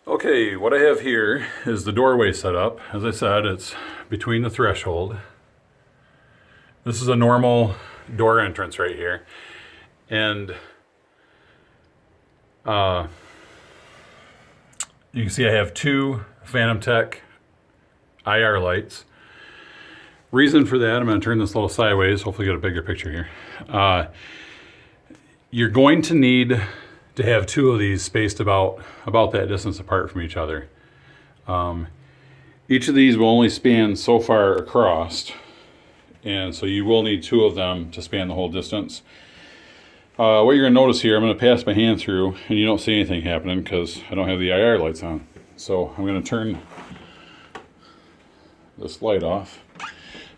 Okay, what I have here is the doorway set up. As I said, it's between the threshold. This is a normal door entrance right here. And you can see I have two Phantom Tech IR lights. Reason for that, I'm going to turn this a little sideways, hopefully get a bigger picture here. You're going to need to have two of these spaced about that distance apart from each other. Each of these will only span so far across, and so you will need two of them to span the whole distance. What you're going to notice here, I'm going to pass my hand through, and you don't see anything happening because I don't have the IR lights on. So I'm going to turn this light off,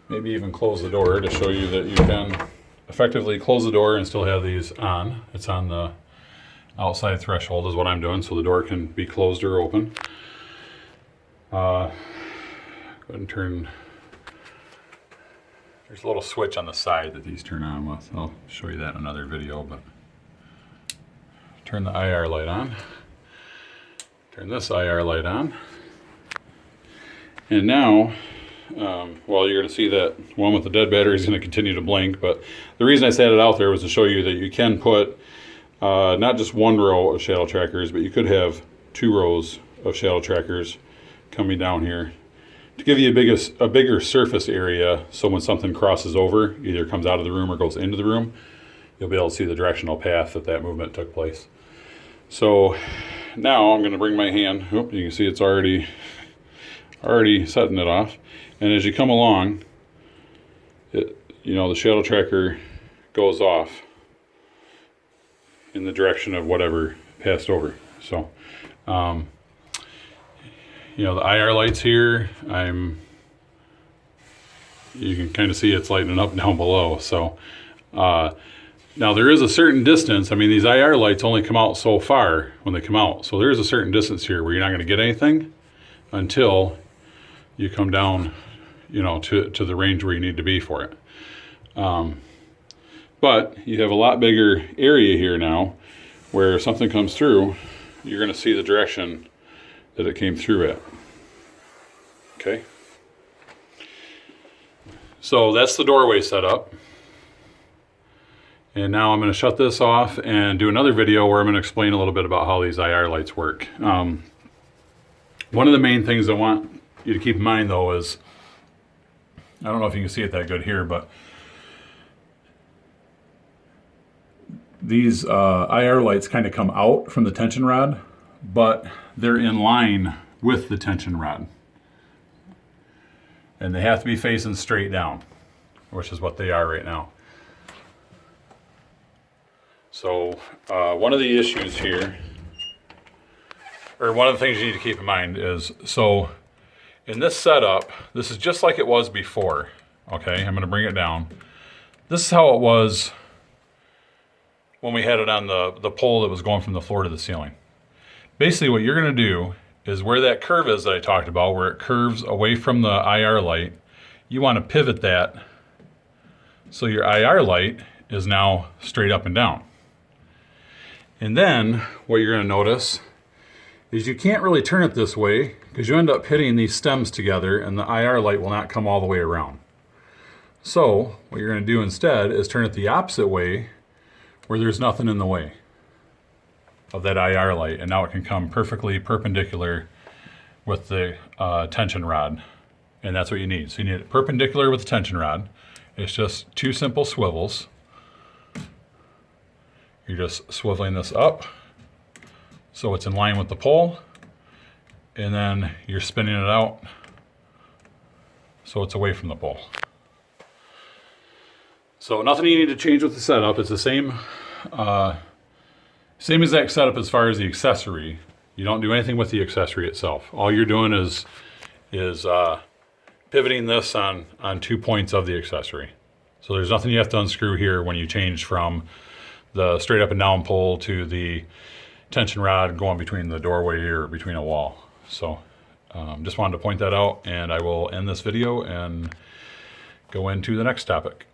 maybe even close the door to show you that you can effectively close the door and still have these on. It's on the outside threshold is what I'm doing, so the door can be closed or open. Go ahead and turn. There's a little switch on the side that these turn on with. I'll show you that in another video, but turn the IR light on. Turn this IR light on. And now, well, you're going to see that one with the dead battery is going to continue to blink, but the reason I set it out there was to show you that you can put not just one row of shadow trackers, but you could have two rows of shadow trackers coming down here to give you a bigger surface area, so when something crosses over, either comes out of the room or goes into the room, you'll be able to see the directional path that movement took place. So now I'm going to bring my hand, you can see it's already setting it off, and as you come along, the shadow tracker goes off in the direction of whatever passed over. So, the IR lights here, you can kind of see it's lighting up down below. So, now there is a certain distance. I mean, these IR lights only come out so far when they come out. So there is a certain distance here where you're not going to get anything until you come down, to the range where you need to be for it. But you have a lot bigger area here now where if something comes through, you're going to see the direction that it came through at. Okay? So that's the doorway setup. And now I'm going to shut this off and do another video where I'm going to explain a little bit about how these IR lights work. One of the main things I want you to keep in mind, though, is, I don't know if you can see it that good here, but these IR lights kind of come out from the tension rod, but they're in line with the tension rod. And they have to be facing straight down, which is what they are right now. So one of the issues here, or one of the things you need to keep in mind is, so in this setup, this is just like it was before. Okay, I'm going to bring it down. This is how it was when we had it on the pole that was going from the floor to the ceiling. Basically what you're going to do is where that curve is that I talked about, where it curves away from the IR light, you want to pivot that so your IR light is now straight up and down. And then what you're going to notice is you can't really turn it this way because you end up hitting these stems together and the IR light will not come all the way around. So what you're going to do instead is turn it the opposite way where there's nothing in the way of that IR light, and now it can come perfectly perpendicular with the tension rod, and that's what you need. So you need it perpendicular with the tension rod. It's just two simple swivels. You're just swiveling this up so it's in line with the pole, and then you're spinning it out so it's away from the pole. So nothing you need to change with the setup. It's the same exact setup as far as the accessory. You don't do anything with the accessory itself. All you're doing is pivoting this on 2 points of the accessory. So there's nothing you have to unscrew here when you change from the straight up and down pole to the tension rod going between the doorway or between a wall. So just wanted to point that out, and I will end this video and go into the next topic.